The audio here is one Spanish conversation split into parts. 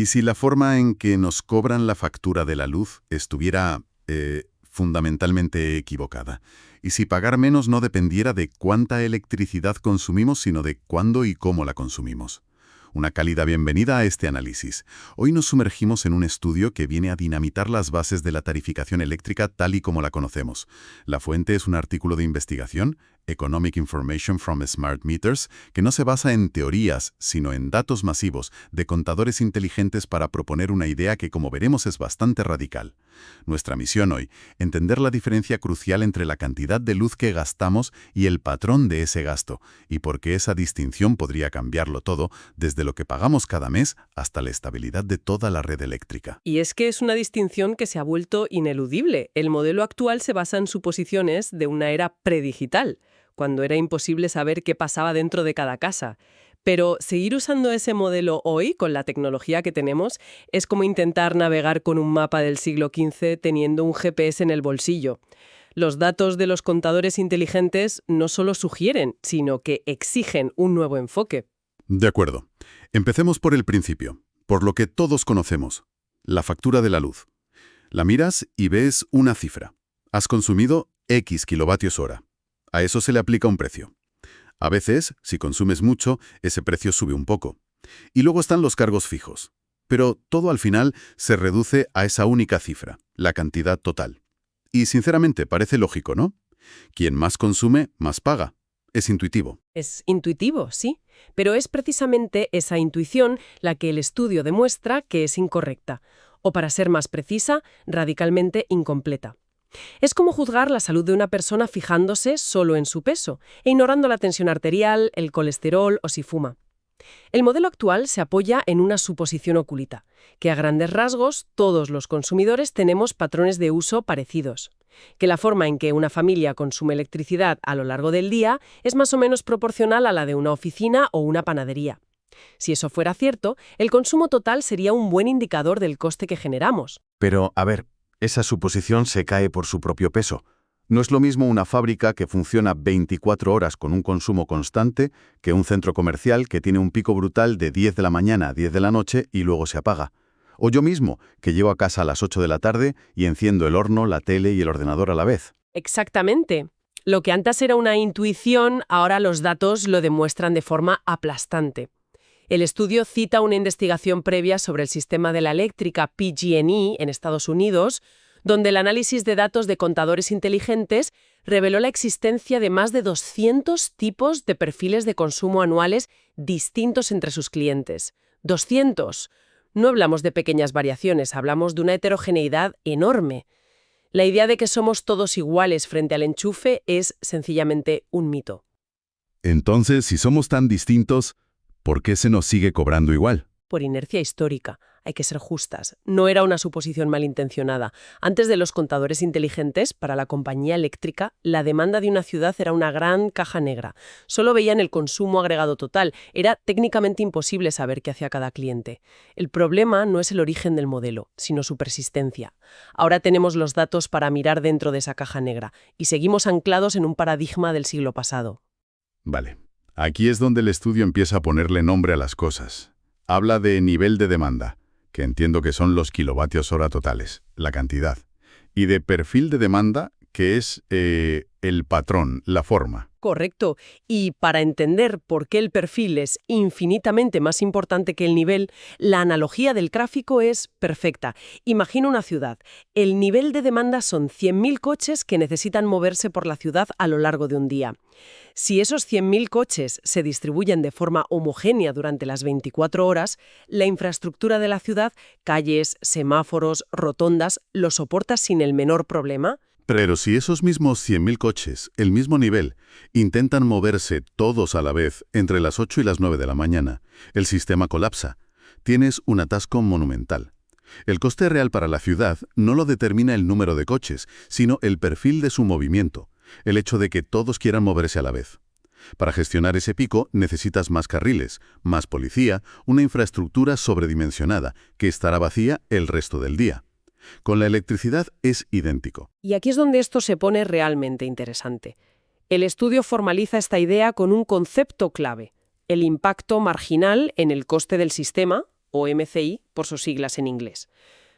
¿Y si la forma en que nos cobran la factura de la luz estuviera fundamentalmente equivocada? ¿Y si pagar menos no dependiera de cuánta electricidad consumimos, sino de cuándo y cómo la consumimos? Una cálida bienvenida a este análisis. Hoy nos sumergimos en un estudio que viene a dinamitar las bases de la tarificación eléctrica tal y como la conocemos. La fuente es un artículo de investigación, Economic Information from Smart Meters, que no se basa en teorías, sino en datos masivos de contadores inteligentes para proponer una idea que, como veremos, es bastante radical. Nuestra misión hoy, entender la diferencia crucial entre la cantidad de luz que gastamos y el patrón de ese gasto, y por qué esa distinción podría cambiarlo todo, desde lo que pagamos cada mes hasta la estabilidad de toda la red eléctrica. Y es que es una distinción que se ha vuelto ineludible. El modelo actual se basa en suposiciones de una era predigital, cuando era imposible saber qué pasaba dentro de cada casa. Pero seguir usando ese modelo hoy, con la tecnología que tenemos, es como intentar navegar con un mapa del siglo XV teniendo un GPS en el bolsillo. Los datos de los contadores inteligentes no solo sugieren, sino que exigen un nuevo enfoque. De acuerdo. Empecemos por el principio, por lo que todos conocemos, la factura de la luz. La miras y ves una cifra. Has consumido X kilovatios hora. A eso se le aplica un precio. A veces, si consumes mucho, ese precio sube un poco. Y luego están los cargos fijos. Pero todo al final se reduce a esa única cifra, la cantidad total. Y sinceramente parece lógico, ¿no? Quien más consume, más paga. Es intuitivo. Es intuitivo, sí, pero es precisamente esa intuición la que el estudio demuestra que es incorrecta, o para ser más precisa, radicalmente incompleta. Es como juzgar la salud de una persona fijándose solo en su peso e ignorando la tensión arterial, el colesterol o si fuma. El modelo actual se apoya en una suposición oculta, que a grandes rasgos todos los consumidores tenemos patrones de uso parecidos, que la forma en que una familia consume electricidad a lo largo del día es más o menos proporcional a la de una oficina o una panadería. Si eso fuera cierto, el consumo total sería un buen indicador del coste que generamos. Pero, a ver, esa suposición se cae por su propio peso. No es lo mismo una fábrica que funciona 24 horas con un consumo constante que un centro comercial que tiene un pico brutal de 10 de la mañana a 10 de la noche y luego se apaga. O yo mismo, que llego a casa a las 8 de la tarde y enciendo el horno, la tele y el ordenador a la vez. Exactamente. Lo que antes era una intuición, ahora los datos lo demuestran de forma aplastante. El estudio cita una investigación previa sobre el sistema de la eléctrica PG&E en Estados Unidos, donde el análisis de datos de contadores inteligentes reveló la existencia de más de 200 tipos de perfiles de consumo anuales distintos entre sus clientes. ¡200! No hablamos de pequeñas variaciones, hablamos de una heterogeneidad enorme. La idea de que somos todos iguales frente al enchufe es sencillamente un mito. Entonces, si somos tan distintos, ¿por qué se nos sigue cobrando igual? Por inercia histórica. Hay que ser justas. No era una suposición malintencionada. Antes de los contadores inteligentes, para la compañía eléctrica, la demanda de una ciudad era una gran caja negra. Solo veían el consumo agregado total. Era técnicamente imposible saber qué hacía cada cliente. El problema no es el origen del modelo, sino su persistencia. Ahora tenemos los datos para mirar dentro de esa caja negra y seguimos anclados en un paradigma del siglo pasado. Vale. Aquí es donde el estudio empieza a ponerle nombre a las cosas. Habla de nivel de demanda, que entiendo que son los kilovatios hora totales, la cantidad, y de perfil de demanda, que es el patrón, la forma. Correcto. Y para entender por qué el perfil es infinitamente más importante que el nivel, la analogía del gráfico es perfecta. Imagina una ciudad. El nivel de demanda son 100.000 coches que necesitan moverse por la ciudad a lo largo de un día. Si esos 100.000 coches se distribuyen de forma homogénea durante las 24 horas, la infraestructura de la ciudad, calles, semáforos, rotondas, lo soporta sin el menor problema. Pero si esos mismos 100.000 coches, el mismo nivel, intentan moverse todos a la vez entre las 8 y las 9 de la mañana, el sistema colapsa. Tienes un atasco monumental. El coste real para la ciudad no lo determina el número de coches, sino el perfil de su movimiento, el hecho de que todos quieran moverse a la vez. Para gestionar ese pico necesitas más carriles, más policía, una infraestructura sobredimensionada que estará vacía el resto del día. Con la electricidad es idéntico. Y aquí es donde esto se pone realmente interesante. El estudio formaliza esta idea con un concepto clave, el impacto marginal en el coste del sistema, o MCI por sus siglas en inglés.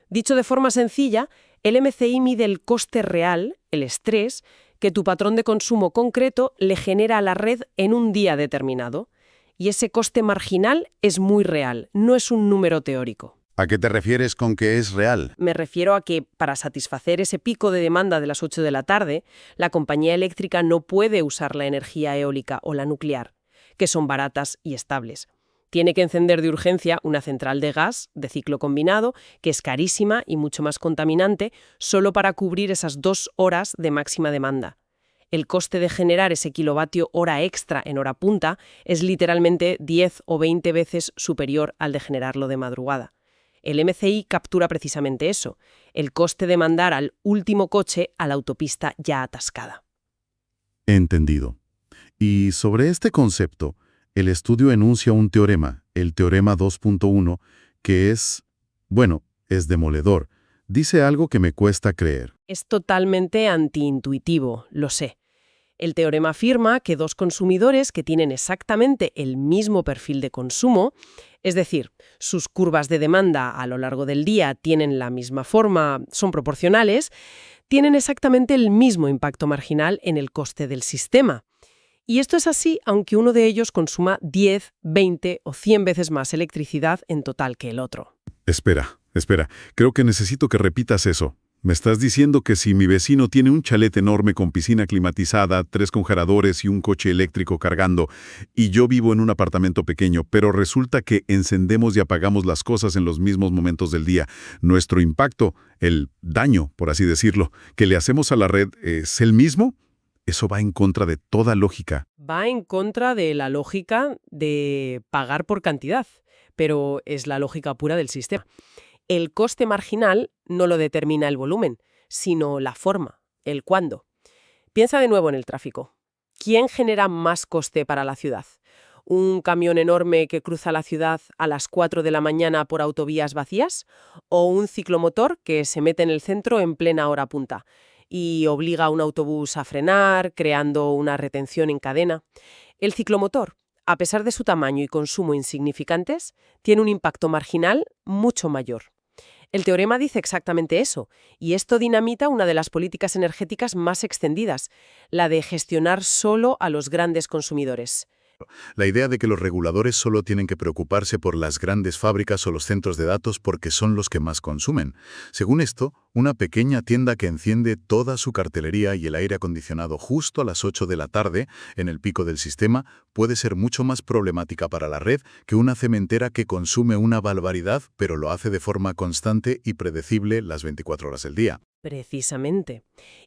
Dicho de forma sencilla, el MCI mide el coste real, el estrés, que tu patrón de consumo concreto le genera a la red en un día determinado. Y ese coste marginal es muy real, no es un número teórico. ¿A qué te refieres con que es real? Me refiero a que, para satisfacer ese pico de demanda de las 8 de la tarde, la compañía eléctrica no puede usar la energía eólica o la nuclear, que son baratas y estables. Tiene que encender de urgencia una central de gas de ciclo combinado, que es carísima y mucho más contaminante, solo para cubrir esas 2 horas de máxima demanda. El coste de generar ese kilovatio hora extra en hora punta es literalmente 10 o 20 veces superior al de generarlo de madrugada. El MCI captura precisamente eso, el coste de mandar al último coche a la autopista ya atascada. Entendido. Y sobre este concepto, el estudio enuncia un teorema, el teorema 2.1, que es demoledor. Dice algo que me cuesta creer. Es totalmente antiintuitivo, lo sé. El teorema afirma que dos consumidores que tienen exactamente el mismo perfil de consumo, es decir, sus curvas de demanda a lo largo del día tienen la misma forma, son proporcionales, tienen exactamente el mismo impacto marginal en el coste del sistema. Y esto es así aunque uno de ellos consuma 10, 20 o 100 veces más electricidad en total que el otro. Espera. Creo que necesito que repitas eso. Me estás diciendo que si mi vecino tiene un chalet enorme con piscina climatizada, 3 congeladores y un coche eléctrico cargando, y yo vivo en un apartamento pequeño, pero resulta que encendemos y apagamos las cosas en los mismos momentos del día, nuestro impacto, el daño, por así decirlo, que le hacemos a la red es el mismo. Eso va en contra de toda lógica. Va en contra de la lógica de pagar por cantidad, pero es la lógica pura del sistema. El coste marginal no lo determina el volumen, sino la forma, el cuándo. Piensa de nuevo en el tráfico. ¿Quién genera más coste para la ciudad? ¿Un camión enorme que cruza la ciudad a las 4 de la mañana por autovías vacías? ¿O un ciclomotor que se mete en el centro en plena hora punta y obliga a un autobús a frenar, creando una retención en cadena? El ciclomotor, a pesar de su tamaño y consumo insignificantes, tiene un impacto marginal mucho mayor. El teorema dice exactamente eso, y esto dinamita una de las políticas energéticas más extendidas, la de gestionar solo a los grandes consumidores. La idea de que los reguladores solo tienen que preocuparse por las grandes fábricas o los centros de datos porque son los que más consumen. Según esto, una pequeña tienda que enciende toda su cartelería y el aire acondicionado justo a las 8 de la tarde, en el pico del sistema, puede ser mucho más problemática para la red que una cementera que consume una barbaridad, pero lo hace de forma constante y predecible las 24 horas del día. Precisamente.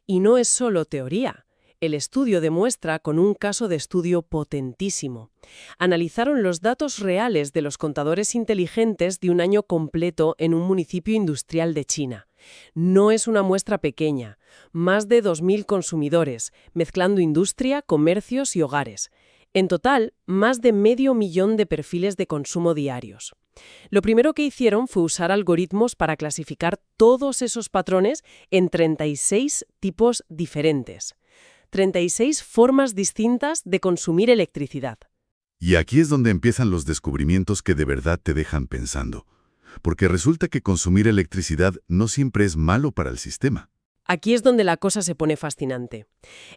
Y no es solo teoría. El estudio demuestra con un caso de estudio potentísimo. Analizaron los datos reales de los contadores inteligentes de un año completo en un municipio industrial de China. No es una muestra pequeña, más de 2.000 consumidores, mezclando industria, comercios y hogares. En total, más de 500.000 de perfiles de consumo diarios. Lo primero que hicieron fue usar algoritmos para clasificar todos esos patrones en 36 tipos diferentes. 36 formas distintas de consumir electricidad. Y aquí es donde empiezan los descubrimientos que de verdad te dejan pensando. Porque resulta que consumir electricidad no siempre es malo para el sistema. Aquí es donde la cosa se pone fascinante.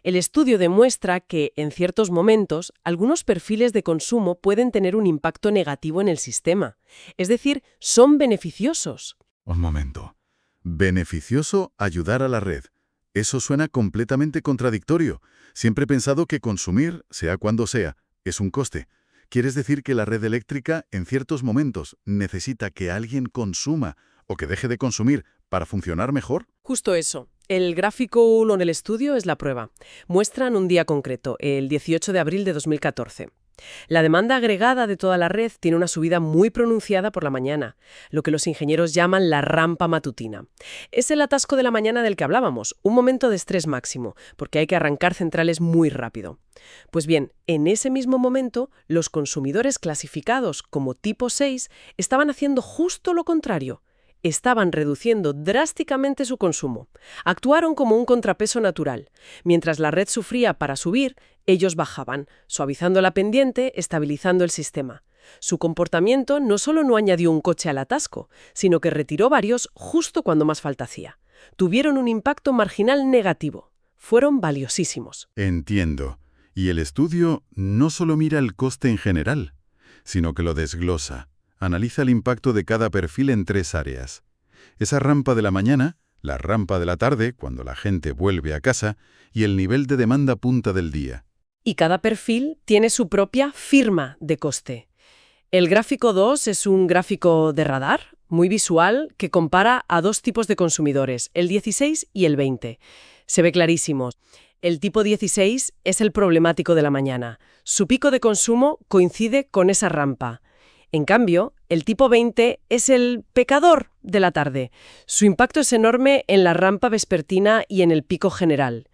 El estudio demuestra que, en ciertos momentos, algunos perfiles de consumo pueden tener un impacto negativo en el sistema. Es decir, son beneficiosos. Un momento. Beneficioso ayudar a la red. Eso suena completamente contradictorio. Siempre he pensado que consumir, sea cuando sea, es un coste. ¿Quieres decir que la red eléctrica, en ciertos momentos, necesita que alguien consuma o que deje de consumir para funcionar mejor? Justo eso. El gráfico 1 del estudio es la prueba. Muestran un día concreto, el 18 de abril de 2014. La demanda agregada de toda la red tiene una subida muy pronunciada por la mañana, lo que los ingenieros llaman la rampa matutina. Es el atasco de la mañana del que hablábamos, un momento de estrés máximo, porque hay que arrancar centrales muy rápido. Pues bien, en ese mismo momento, los consumidores clasificados como tipo 6 estaban haciendo justo lo contrario. Estaban reduciendo drásticamente su consumo. Actuaron como un contrapeso natural. Mientras la red sufría para subir, ellos bajaban, suavizando la pendiente, estabilizando el sistema. Su comportamiento no solo no añadió un coche al atasco, sino que retiró varios justo cuando más falta hacía. Tuvieron un impacto marginal negativo. Fueron valiosísimos. Entiendo. Y el estudio no solo mira el coste en general, sino que lo desglosa. Analiza el impacto de cada perfil en 3 áreas. Esa rampa de la mañana, la rampa de la tarde, cuando la gente vuelve a casa, y el nivel de demanda punta del día. Y cada perfil tiene su propia firma de coste. El gráfico 2 es un gráfico de radar, muy visual, que compara a 2 tipos de consumidores, el 16 y el 20. Se ve clarísimo. El tipo 16 es el problemático de la mañana. Su pico de consumo coincide con esa rampa. En cambio, el tipo 20 es el pecador de la tarde. Su impacto es enorme en la rampa vespertina y en el pico general.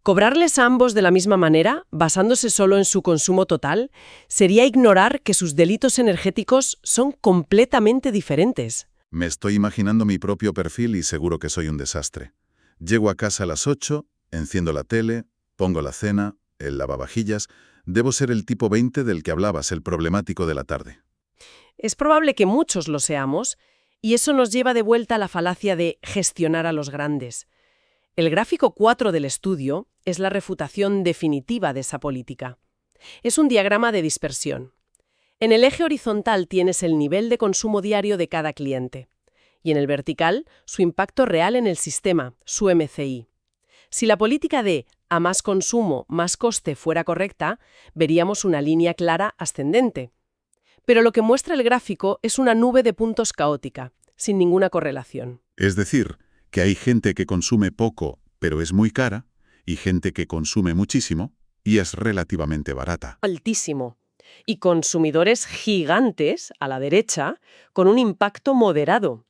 Cobrarles a ambos de la misma manera, basándose solo en su consumo total, sería ignorar que sus delitos energéticos son completamente diferentes. Me estoy imaginando mi propio perfil y seguro que soy un desastre. Llego a casa a las 8, enciendo la tele, pongo la cena, el lavavajillas. Debo ser el tipo 20 del que hablabas, el problemático de la tarde. Es probable que muchos lo seamos, y eso nos lleva de vuelta a la falacia de gestionar a los grandes. El gráfico 4 del estudio es la refutación definitiva de esa política. Es un diagrama de dispersión. En el eje horizontal tienes el nivel de consumo diario de cada cliente, y en el vertical su impacto real en el sistema, su MCI. Si la política de a más consumo, más coste fuera correcta, veríamos una línea clara ascendente. Pero lo que muestra el gráfico es una nube de puntos caótica, sin ninguna correlación. Es decir, que hay gente que consume poco, pero es muy cara, y gente que consume muchísimo y es relativamente barata. Altísimo. Y consumidores gigantes, a la derecha, con un impacto moderado.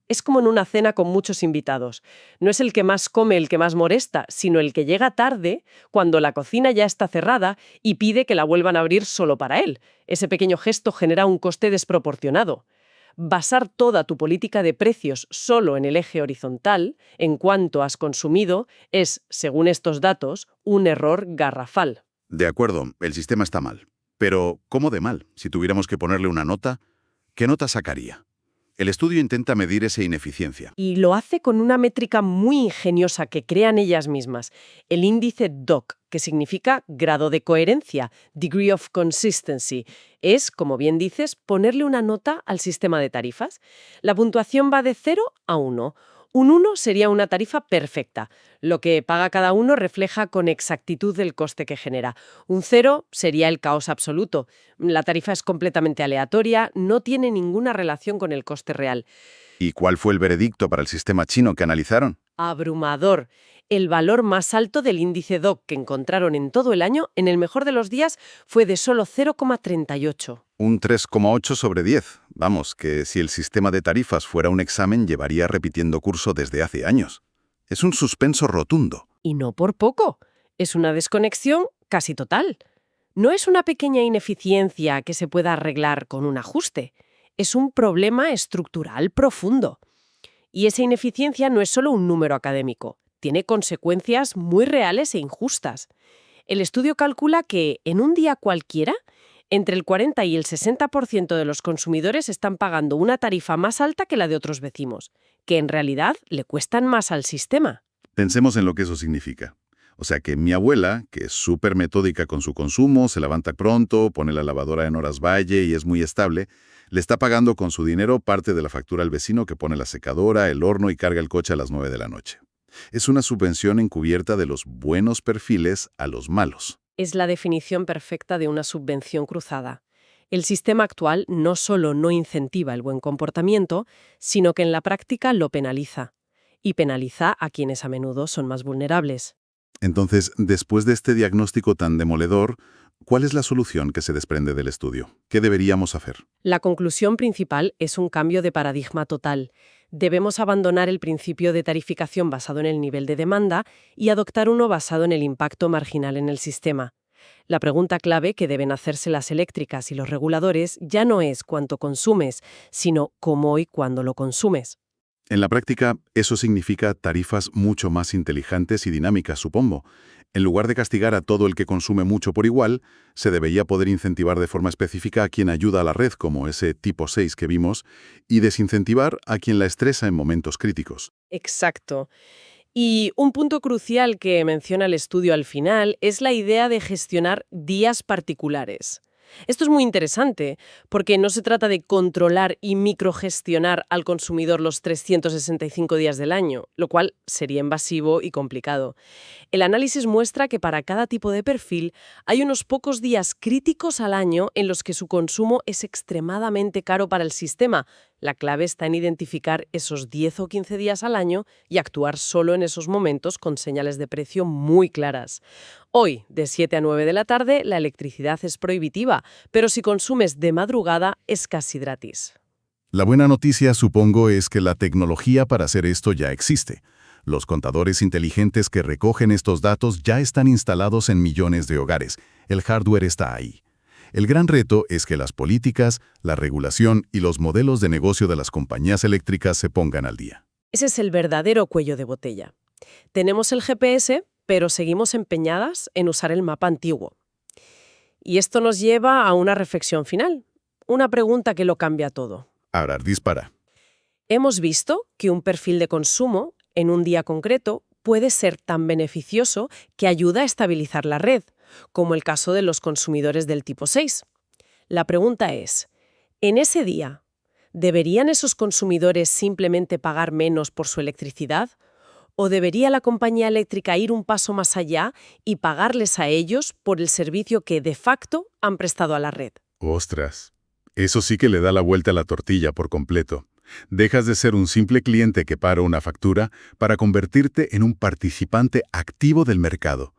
Es como en una cena con muchos invitados. No es el que más come el que más molesta, sino el que llega tarde, cuando la cocina ya está cerrada y pide que la vuelvan a abrir solo para él. Ese pequeño gesto genera un coste desproporcionado. Basar toda tu política de precios solo en el eje horizontal, en cuanto has consumido, es, según estos datos, un error garrafal. De acuerdo, el sistema está mal. Pero, ¿cómo de mal? Si tuviéramos que ponerle una nota, ¿qué nota sacaría? El estudio intenta medir esa ineficiencia. Y lo hace con una métrica muy ingeniosa que crean ellas mismas, el índice DOC, que significa grado de coherencia, degree of consistency. Es, como bien dices, ponerle una nota al sistema de tarifas. La puntuación va de 0 a 1. Un 1 sería una tarifa perfecta. Lo que paga cada uno refleja con exactitud el coste que genera. Un 0 sería el caos absoluto. La tarifa es completamente aleatoria, no tiene ninguna relación con el coste real. ¿Y cuál fue el veredicto para el sistema chino que analizaron? Abrumador. El valor más alto del índice DOC que encontraron en todo el año, en el mejor de los días, fue de solo 0,38. Un 3,8 sobre 10. Vamos, que si el sistema de tarifas fuera un examen, llevaría repitiendo curso desde hace años. Es un suspenso rotundo. Y no por poco. Es una desconexión casi total. No es una pequeña ineficiencia que se pueda arreglar con un ajuste. Es un problema estructural profundo. Y esa ineficiencia no es solo un número académico. Tiene consecuencias muy reales e injustas. El estudio calcula que, en un día cualquiera, entre el 40 y el 60% de los consumidores están pagando una tarifa más alta que la de otros vecinos, que en realidad le cuestan más al sistema. Pensemos en lo que eso significa. O sea que mi abuela, que es súper metódica con su consumo, se levanta pronto, pone la lavadora en horas valle y es muy estable, le está pagando con su dinero parte de la factura al vecino que pone la secadora, el horno y carga el coche a las 9 de la noche. Es una subvención encubierta de los buenos perfiles a los malos. Es la definición perfecta de una subvención cruzada. El sistema actual no solo no incentiva el buen comportamiento, sino que en la práctica lo penaliza. Y penaliza a quienes a menudo son más vulnerables. Entonces, después de este diagnóstico tan demoledor, ¿cuál es la solución que se desprende del estudio? ¿Qué deberíamos hacer? La conclusión principal es un cambio de paradigma total. Debemos abandonar el principio de tarificación basado en el nivel de demanda y adoptar uno basado en el impacto marginal en el sistema. La pregunta clave que deben hacerse las eléctricas y los reguladores ya no es cuánto consumes, sino cómo y cuándo lo consumes. En la práctica, eso significa tarifas mucho más inteligentes y dinámicas, supongo. En lugar de castigar a todo el que consume mucho por igual, se debería poder incentivar de forma específica a quien ayuda a la red, como ese tipo 6 que vimos, y desincentivar a quien la estresa en momentos críticos. Exacto. Y un punto crucial que menciona el estudio al final es la idea de gestionar días particulares. Esto es muy interesante, porque no se trata de controlar y microgestionar al consumidor los 365 días del año, lo cual sería invasivo y complicado. El análisis muestra que para cada tipo de perfil hay unos pocos días críticos al año en los que su consumo es extremadamente caro para el sistema. La clave está en identificar esos 10 o 15 días al año y actuar solo en esos momentos con señales de precio muy claras. Hoy, de 7 a 9 de la tarde, la electricidad es prohibitiva, pero si consumes de madrugada es casi gratis. La buena noticia, supongo, es que la tecnología para hacer esto ya existe. Los contadores inteligentes que recogen estos datos ya están instalados en millones de hogares. El hardware está ahí. El gran reto es que las políticas, la regulación y los modelos de negocio de las compañías eléctricas se pongan al día. Ese es el verdadero cuello de botella. Tenemos el GPS, pero seguimos empeñadas en usar el mapa antiguo. Y esto nos lleva a una reflexión final, una pregunta que lo cambia todo. Ahora, dispara. Hemos visto que un perfil de consumo, en un día concreto, puede ser tan beneficioso que ayuda a estabilizar la red, como el caso de los consumidores del tipo 6. La pregunta es, ¿en ese día deberían esos consumidores simplemente pagar menos por su electricidad? ¿O debería la compañía eléctrica ir un paso más allá y pagarles a ellos por el servicio que de facto han prestado a la red? Ostras, eso sí que le da la vuelta a la tortilla por completo. Dejas de ser un simple cliente que paga una factura para convertirte en un participante activo del mercado,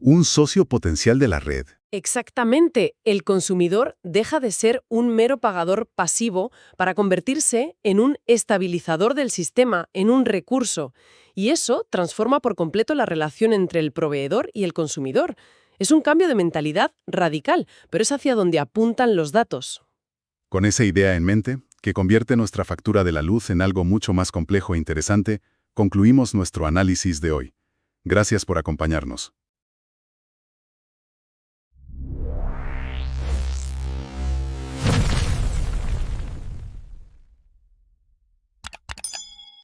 un socio potencial de la red. Exactamente, el consumidor deja de ser un mero pagador pasivo para convertirse en un estabilizador del sistema, en un recurso. Y eso transforma por completo la relación entre el proveedor y el consumidor. Es un cambio de mentalidad radical, pero es hacia donde apuntan los datos. Con esa idea en mente, que convierte nuestra factura de la luz en algo mucho más complejo e interesante, concluimos nuestro análisis de hoy. Gracias por acompañarnos.